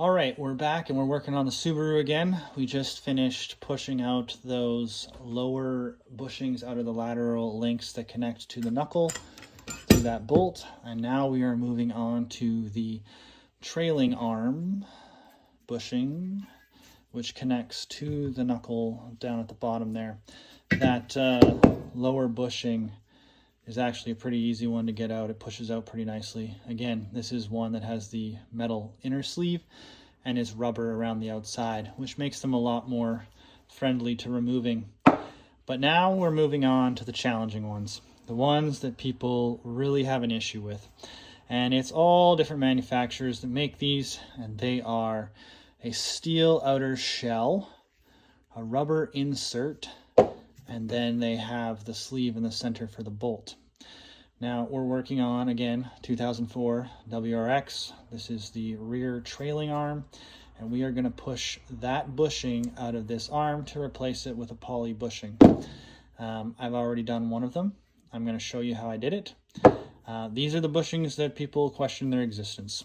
All right, we're back and we're working on the Subaru again. We just finished pushing out those lower bushings out of the lateral links that connect to the knuckle through that bolt. And now we are moving on to the trailing arm bushing, which connects to the knuckle down at the bottom there. That lower bushing is actually a pretty easy one to get out. It pushes out pretty nicely. Again, this is one that has the metal inner sleeve and is rubber around the outside, which makes them a lot more friendly to removing. But now we're moving on to the challenging ones, the ones that people really have an issue with. And it's all different manufacturers that make these, and they are a steel outer shell, a rubber insert, and then they have the sleeve in the center for the bolt. Now we're working on, again, 2004 WRX. This is the rear trailing arm, and we are going to push that bushing out of this arm to replace it with a poly bushing. I've already done one of them. I'm going to show you how I did it. These are the bushings that people question their existence.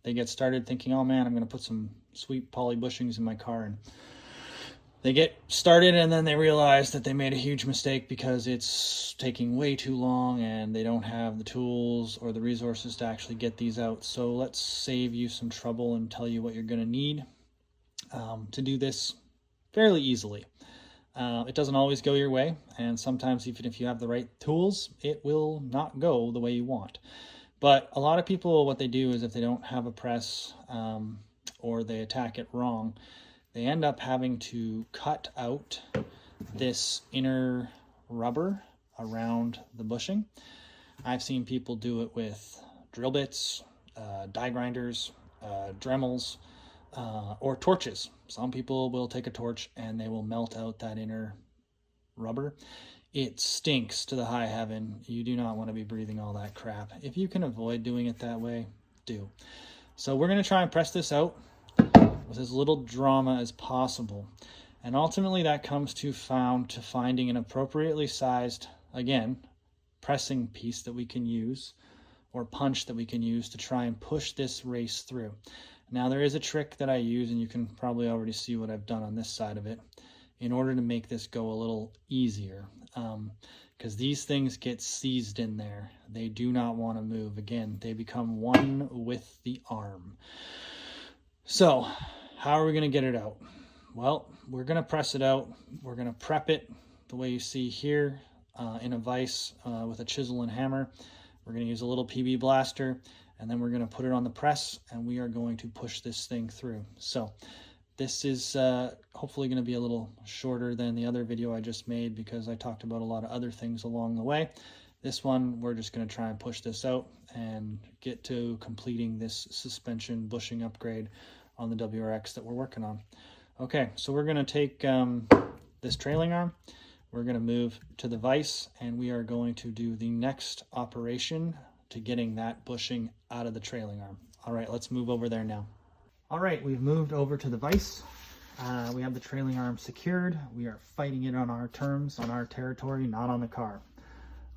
They get started thinking, oh man, I'm going to put some sweet poly bushings in my car, and they get started and then they realize that they made a huge mistake because it's taking way too long and they don't have the tools or the resources to actually get these out. So let's save you some trouble and tell you what you're going to need to do this fairly easily. It doesn't always go your way, and sometimes even if you have the right tools, it will not go the way you want. But a lot of people, what they do is if they don't have a press or they attack it wrong, they end up having to cut out this inner rubber around the bushing. I've seen people do it with drill bits, die grinders, Dremels, or torches. Some people will take a torch and they will melt out that inner rubber. It stinks to the high heaven. You do not want to be breathing all that crap. If you can avoid doing it that way, do. So we're going to try and press this out with as little drama as possible. And ultimately that comes to finding an appropriately sized, again, pressing piece that we can use, or punch that we can use to try and push this race through. Now there is a trick that I use, and you can probably already see what I've done on this side of it, in order to make this go a little easier. Because these things get seized in there. They do not want to move. Again, they become one with the arm. So how are we going to get it out? Well, we're going to press it out. We're going to prep it the way you see here in a vise with a chisel and hammer. We're going to use a little PB blaster, and then we're going to put it on the press, and we are going to push this thing through. So this is hopefully going to be a little shorter than the other video I just made because I talked about a lot of other things along the way. This one, we're just going to try and push this out and get to completing this suspension bushing upgrade on the WRX that we're working on. Okay, so we're going to take this trailing arm, we're going to move to the vise, and we are going to do the next operation to getting that bushing out of the trailing arm. All right, let's move over there now. All right, we've moved over to the vise. We have the trailing arm secured. We are fighting it on our terms, on our territory, not on the car.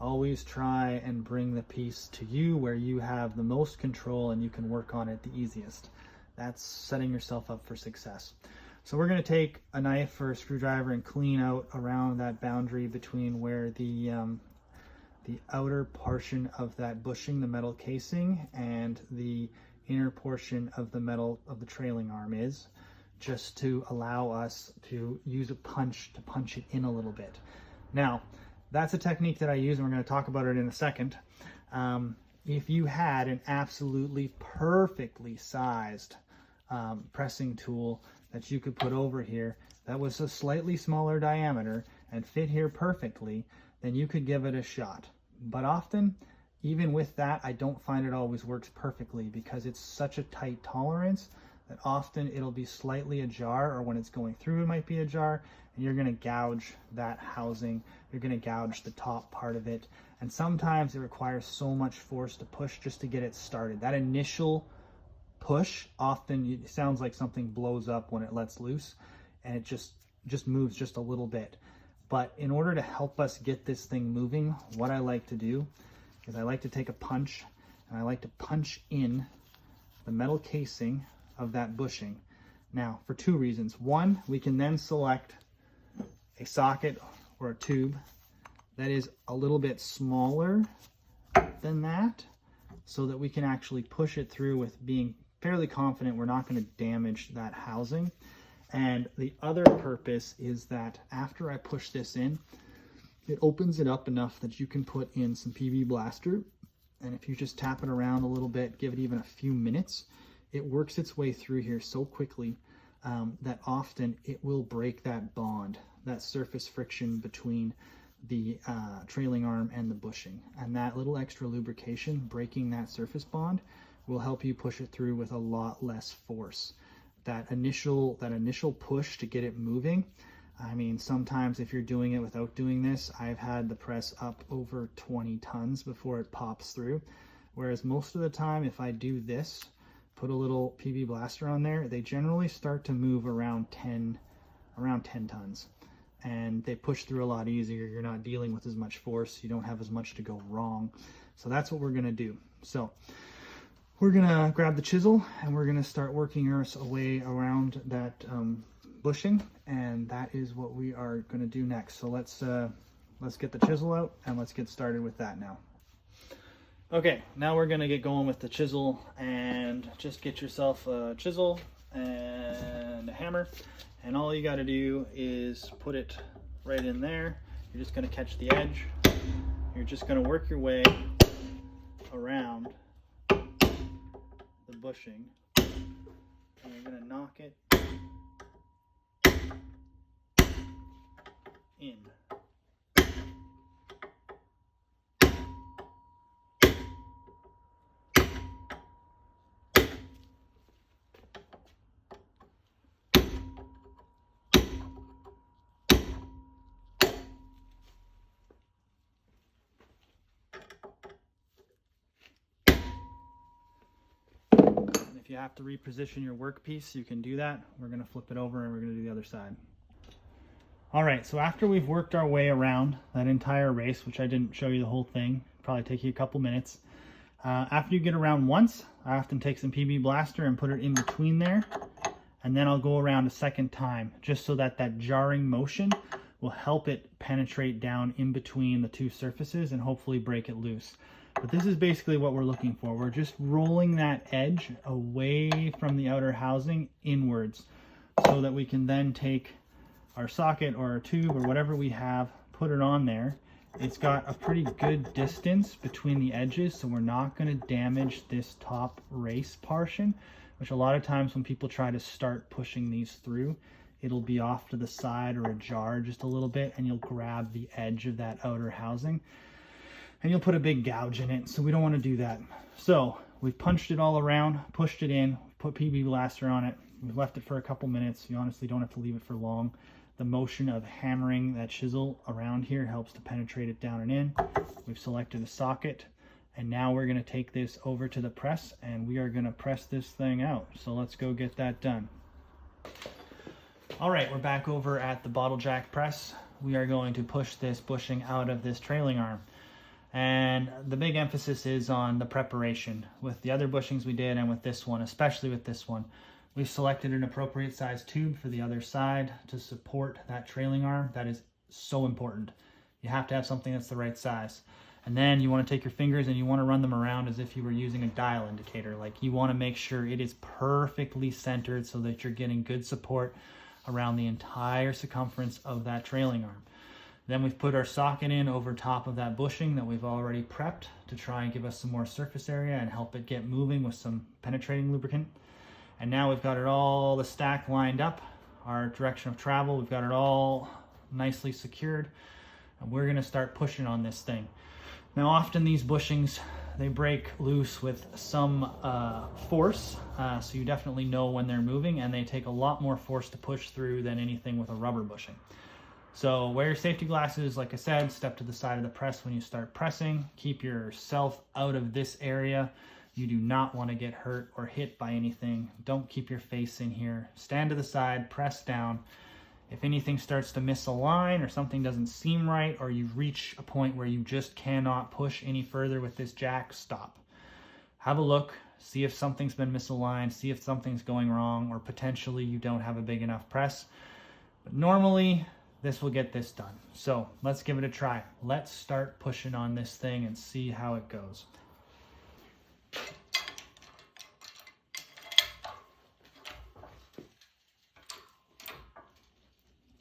Always try and bring the piece to you where you have the most control and you can work on it the easiest. That's setting yourself up for success. So we're going to take a knife or a screwdriver and clean out around that boundary between where the outer portion of that bushing, the metal casing, and the inner portion of the metal of the trailing arm is, just to allow us to use a punch to punch it in a little bit. Now, that's a technique that I use, and we're going to talk about it in a second. If you had an absolutely perfectly sized pressing tool that you could put over here that was a slightly smaller diameter and fit here perfectly, then you could give it a shot. But often, even with that, I don't find it always works perfectly because it's such a tight tolerance that often it'll be slightly ajar, or when it's going through it might be ajar, and you're going to gouge that housing, you're going to gouge the top part of it, and sometimes it requires so much force to push just to get it started. That initial push, often it sounds like something blows up when it lets loose, and it just moves just a little bit. But in order to help us get this thing moving, what I like to do is I like to take a punch, and I like to punch in the metal casing of that bushing. Now, for two reasons. One, we can then select a socket or a tube that is a little bit smaller than that, so that we can actually push it through with being fairly confident we're not going to damage that housing. And the other purpose is that after I push this in, it opens it up enough that you can put in some PB Blaster. And if you just tap it around a little bit, give it even a few minutes, it works its way through here so quickly that often it will break that bond, that surface friction between the trailing arm and the bushing. And that little extra lubrication, breaking that surface bond, will help you push it through with a lot less force. That initial push to get it moving, I mean, sometimes if you're doing it without doing this, I've had the press up over 20 tons before it pops through. Whereas most of the time, if I do this, put a little PB Blaster on there, they generally start to move around 10 tons. And they push through a lot easier. You're not dealing with as much force. You don't have as much to go wrong. So that's what we're gonna do. So we're gonna grab the chisel and we're gonna start working our way around that bushing, and that is what we are gonna do next. So let's get the chisel out and let's get started with that now. Okay, now we're gonna get going with the chisel, and just get yourself a chisel and a hammer, and all you got to do is put it right in there. You're just going to catch the edge. You're just going to work your way around the bushing, and you're going to knock it in. If you have to reposition your workpiece, you can do that. We're going to flip it over and we're going to do the other side. All right, so after we've worked our way around that entire race, which I didn't show you the whole thing, probably take you a couple minutes. After you get around once, I often take some PB Blaster and put it in between there, and then I'll go around a second time, just so that that jarring motion will help it penetrate down in between the two surfaces and hopefully break it loose. But this is basically what we're looking for. We're just rolling that edge away from the outer housing inwards, so that we can then take our socket or our tube or whatever we have, put it on there. It's got a pretty good distance between the edges, so we're not going to damage this top race portion, which a lot of times when people try to start pushing these through, it'll be off to the side or ajar just a little bit, and you'll grab the edge of that outer housing and you'll put a big gouge in it. So we don't want to do that. So we've punched it all around, pushed it in, put PB Blaster on it. We've left it for a couple minutes. You honestly don't have to leave it for long. The motion of hammering that chisel around here helps to penetrate it down and in. We've selected a socket, and now we're going to take this over to the press and we are going to press this thing out. So let's go get that done. All right, we're back over at the bottle jack press. We are going to push this bushing out of this trailing arm. And the big emphasis is on the preparation. With the other bushings we did, and with this one, especially with this one, we've selected an appropriate size tube for the other side to support that trailing arm. That is so important. You have to have something that's the right size. And then you want to take your fingers and you want to run them around as if you were using a dial indicator. Like, you want to make sure it is perfectly centered so that you're getting good support around the entire circumference of that trailing arm. Then we've put our socket in over top of that bushing that we've already prepped to try and give us some more surface area and help it get moving with some penetrating lubricant. And now we've got it all, the stack lined up, our direction of travel, we've got it all nicely secured, and we're going to start pushing on this thing. Now often these bushings, they break loose with some force, so you definitely know when they're moving, and they take a lot more force to push through than anything with a rubber bushing. So wear your safety glasses. Like I said, step to the side of the press when you start pressing. Keep yourself out of this area. You do not want to get hurt or hit by anything. Don't keep your face in here. Stand to the side, press down. If anything starts to misalign or something doesn't seem right, or you reach a point where you just cannot push any further with this jack, stop. Have a look, see if something's been misaligned, see if something's going wrong, or potentially you don't have a big enough press. But normally this will get this done. So let's give it a try. Let's start pushing on this thing and see how it goes.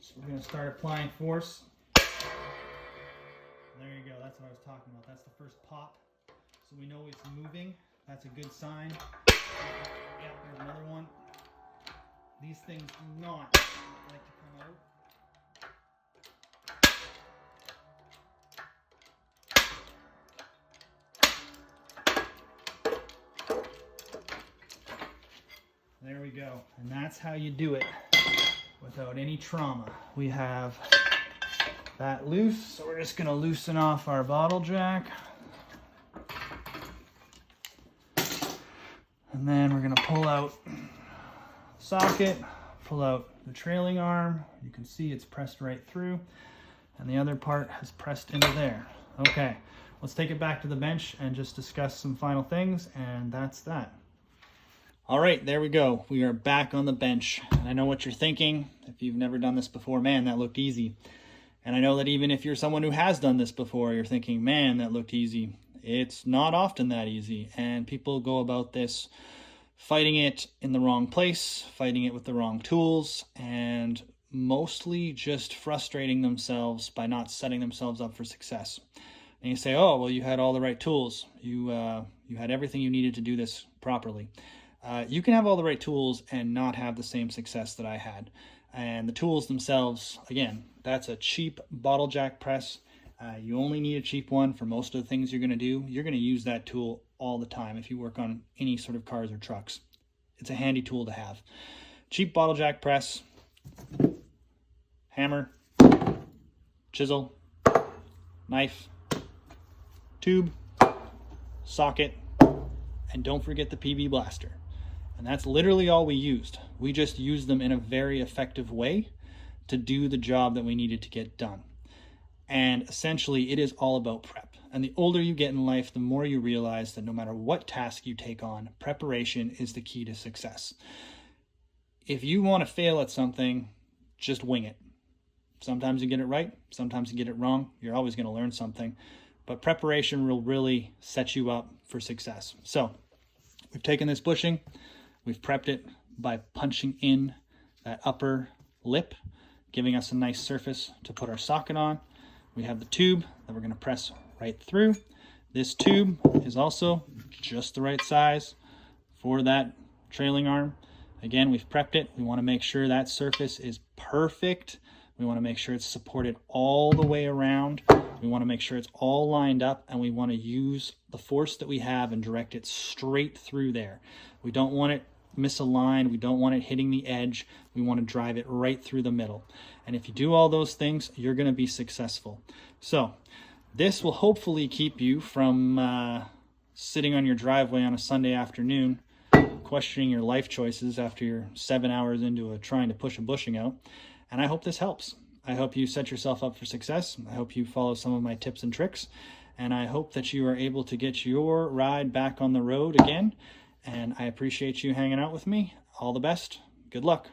So we're going to start applying force. There you go, that's what I was talking about. That's the first pop. So we know it's moving. That's a good sign. Yeah, there's another one. These things do not like to come out. There we go. And that's how you do it without any trauma. We have that loose, so we're just going to loosen off our bottle jack. And then we're going to pull out the socket, pull out the trailing arm. You can see it's pressed right through, and the other part has pressed into there. Okay, let's take it back to the bench and just discuss some final things, and that's that. All right, there we go. We are back on the bench. And I know what you're thinking. If you've never done this before, man, that looked easy. And I know that even if you're someone who has done this before, you're thinking, man, that looked easy. It's not often that easy. And people go about this fighting it in the wrong place, fighting it with the wrong tools, and mostly just frustrating themselves by not setting themselves up for success. And you say, oh, well, you had all the right tools. You had everything you needed to do this properly. You can have all the right tools and not have the same success that I had. And the tools themselves, again, that's a cheap bottle jack press. You only need a cheap one for most of the things you're going to do. You're going to use that tool all the time if you work on any sort of cars or trucks. It's a handy tool to have. Cheap bottle jack press, hammer, chisel, knife, tube, socket, and don't forget the PB blaster. And that's literally all we used. We just used them in a very effective way to do the job that we needed to get done. And essentially, it is all about prep. And the older you get in life, the more you realize that no matter what task you take on, preparation is the key to success. If you want to fail at something, just wing it. Sometimes you get it right, sometimes you get it wrong. You're always going to learn something. But preparation will really set you up for success. So we've taken this bushing, we've prepped it by punching in that upper lip, giving us a nice surface to put our socket on. We have the tube that we're going to press right through. This tube is also just the right size for that trailing arm. Again, we've prepped it. We want to make sure that surface is perfect. We want to make sure it's supported all the way around. We want to make sure it's all lined up, and we want to use the force that we have and direct it straight through there. We don't want it misaligned. We don't want it hitting the edge. We want to drive it right through the middle. And if you do all those things, you're going to be successful. So this will hopefully keep you from sitting on your driveway on a Sunday afternoon questioning your life choices after you're 7 hours into trying to push a bushing out. And I hope this helps. I hope you set yourself up for success. I hope you follow some of my tips and tricks. And I hope that you are able to get your ride back on the road again. And I appreciate you hanging out with me. All the best. Good luck.